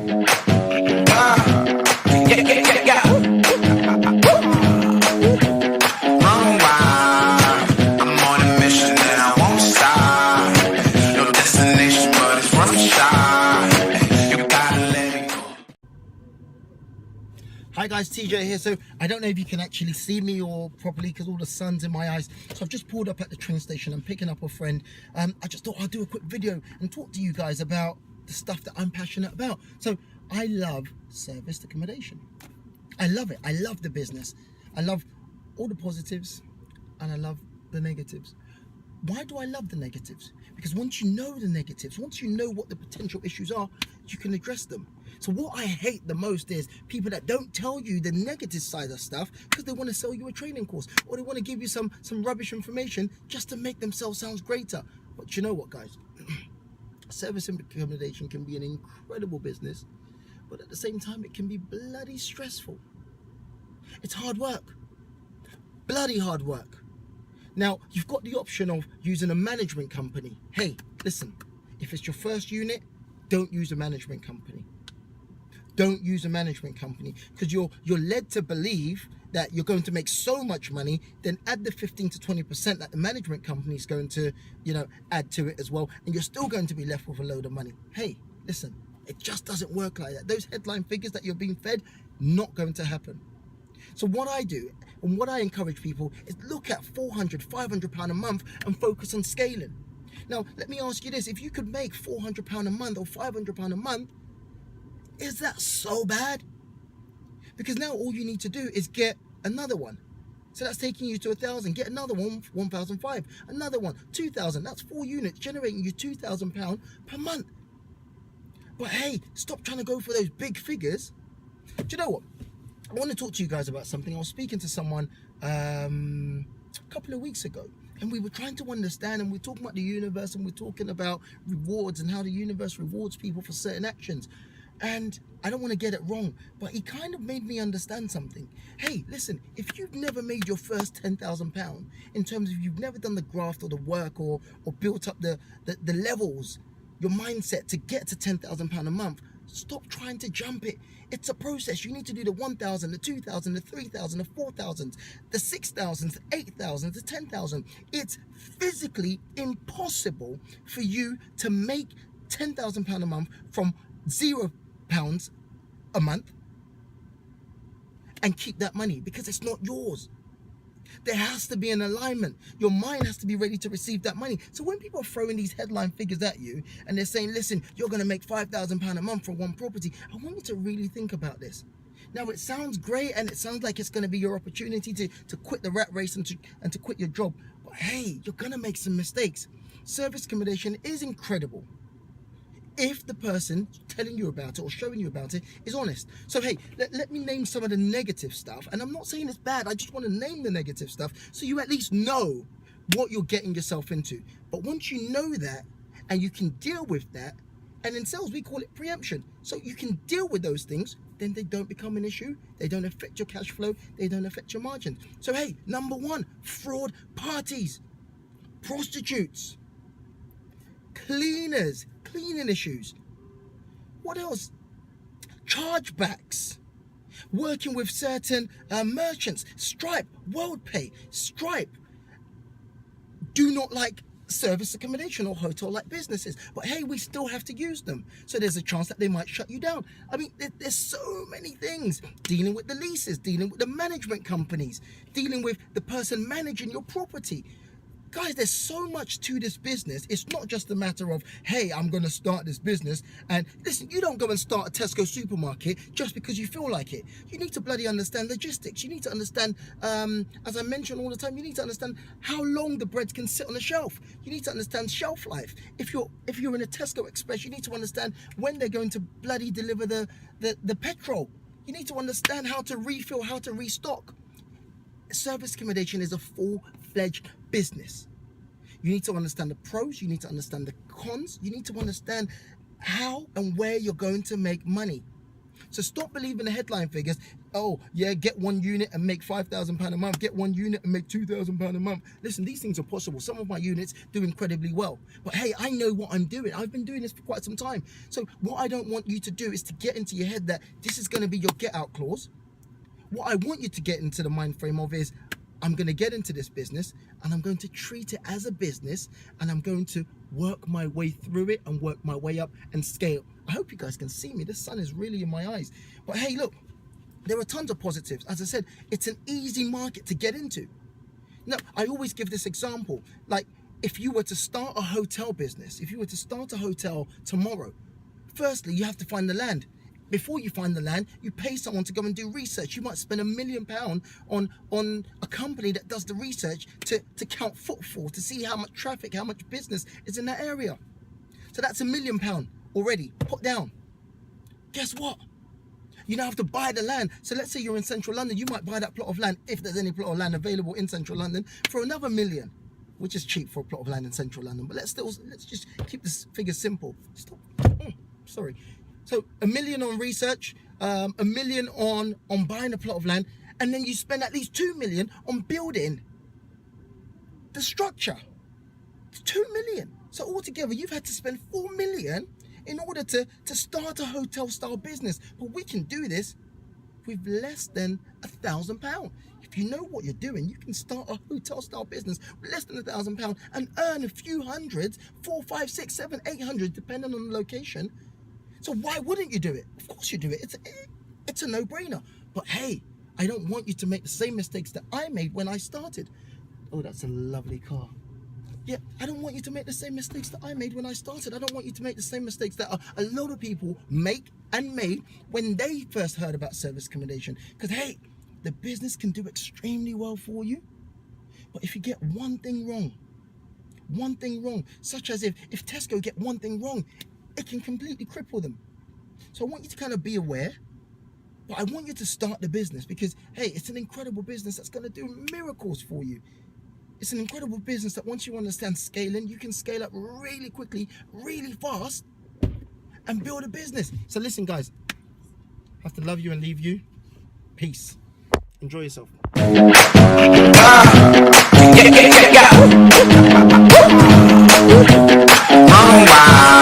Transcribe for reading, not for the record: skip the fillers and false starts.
Hi guys, TJ here. So I don't know if you can actually see me or properly because all the sun's in my eyes. So I've just pulled up at the train station. I'm picking up a friend. I just thought I'd do a quick video and talk to you guys about the stuff that I'm passionate about. So I love serviced accommodation. I love it. I love the business. I love all the positives and I love the negatives. Why do I love the negatives? Because once you know the negatives, once you know what the potential issues are, you can address them. So what I hate the most is people that don't tell you the negative side of stuff because they want to sell you a training course or they want to give you some rubbish information just to make themselves sound greater. But you know what, guys? Service accommodation can be an incredible business, but at the same time, it can be bloody stressful. It's hard work. Bloody hard work. Now, you've got the option of using a management company. Hey, listen, if it's your first unit, don't use a management company. Don't use a management company because you're led to believe that you're going to make so much money, then add the 15 to 20% that the management company is going to, add to it as well, and you're still going to be left with a load of money. Hey, listen, it just doesn't work like that. Those headline figures that you're being fed, not going to happen. So what I do and what I encourage people is look at £400, £500 a month and focus on scaling. Now, let me ask you this. If you could make £400 a month or £500 a month, is that so bad? Because now all you need to do is get another one. So that's taking you to 1,000. Get another one, 1,500. Another one, 2,000. That's 4 units generating you £2,000 per month. But hey, stop trying to go for those big figures. Do you know what? I want to talk to you guys about something. I was speaking to someone a couple of weeks ago, and we were trying to understand, and we're talking about the universe, and we're talking about rewards and how the universe rewards people for certain actions. And I don't want to get it wrong, but he kind of made me understand something. Hey, listen, if you've never made your first £10,000, in terms of you've never done the graft or the work or built up the levels, your mindset to get to £10,000 a month, stop trying to jump it. It's a process. You need to do the 1,000, the 2,000, the 3,000, the 4,000, the 6,000, the 8,000, the 10,000. It's physically impossible for you to make £10,000 a month from £0 a month and keep that money because it's not yours. There has to be an alignment. Your mind has to be ready to receive that money. So when people are throwing these headline figures at you and they're saying, listen, you're going to make £5,000 a month for one property, I want you to really think about this. Now, it sounds great and it sounds like it's going to be your opportunity to quit the rat race and to quit your job. But hey, you're going to make some mistakes. Service accommodation is incredible if the person telling you about it or showing you about it is honest. So hey, let me name some of the negative stuff. And I'm not saying it's bad, I just want to name the negative stuff so you at least know what you're getting yourself into. But once you know that and you can deal with that, and in sales we call it preemption, so you can deal with those things, then they don't become an issue, they don't affect your cash flow, they don't affect your margins. So hey, number one, fraud parties, prostitutes, cleaners, cleaning issues. What else? Chargebacks. Working with certain merchants. Stripe, WorldPay, Stripe do not like service accommodation or hotel-like businesses. But hey, we still have to use them. So there's a chance that they might shut you down. I mean, there's so many things. Dealing with the leases, dealing with the management companies, dealing with the person managing your property. Guys, there's so much to this business. It's not just a matter of, hey, I'm going to start this business. And listen, you don't go and start a Tesco supermarket just because you feel like it. You need to bloody understand logistics. You need to understand, as I mention all the time, you need to understand how long the bread can sit on the shelf. You need to understand shelf life. If you're in a Tesco Express, you need to understand when they're going to bloody deliver the petrol. You need to understand how to refill, how to restock. Service accommodation is a full-fledged business. You need to understand the pros, you need to understand the cons, you need to understand how and where you're going to make money. So stop believing the headline figures. Oh, yeah, get 1 unit and make £5,000 a month. Get 1 unit and make £2,000 a month. Listen, these things are possible. Some of my units do incredibly well. But hey, I know what I'm doing. I've been doing this for quite some time. So what I don't want you to do is to get into your head that this is going to be your get out clause. What I want you to get into the mind frame of is, I'm going to get into this business and I'm going to treat it as a business, and I'm going to work my way through it and work my way up and scale. I hope you guys can see me. The sun is really in my eyes. But hey, look, there are tons of positives. As I said, it's an easy market to get into. Now, I always give this example. Like, if you were to start a hotel business, if you were to start a hotel tomorrow, firstly, you have to find the land. Before you find the land, you pay someone to go and do research. You might spend £1 million on a company that does the research to count footfall, to see how much traffic, how much business is in that area. So that's £1 million already put down. Guess what? You now have to buy the land. So let's say you're in central London, you might buy that plot of land, if there's any plot of land available in central London, for another £1 million, which is cheap for a plot of land in central London. But let's just keep this figure simple. Stop. Sorry. So £1 million on research, £1 million on buying a plot of land, and then you spend at least £2 million on building the structure. It's £2 million. So altogether, you've had to spend £4 million in order to start a hotel style business. But we can do this with less than £1,000. If you know what you're doing, you can start a hotel style business with less than £1,000 and earn a few hundreds, 4, 5, 6, 7, 800, depending on the location. So why wouldn't you do it? Of course you do it. It's a no-brainer. But hey, I don't want you to make the same mistakes that I made when I started. Oh, that's a lovely car. Yeah, I don't want you to make the same mistakes that I made when I started. I don't want you to make the same mistakes that a lot of people make and made when they first heard about service accommodation. Because hey, the business can do extremely well for you. But if you get one thing wrong, such as if Tesco get one thing wrong, it can completely cripple them. So I want you to kind of be aware, but I want you to start the business because, hey, it's an incredible business that's going to do miracles for you. It's an incredible business that once you understand scaling, you can scale up really quickly, really fast, and build a business. So listen, guys, I have to love you and leave you. Peace. Enjoy yourself. Oh, wow.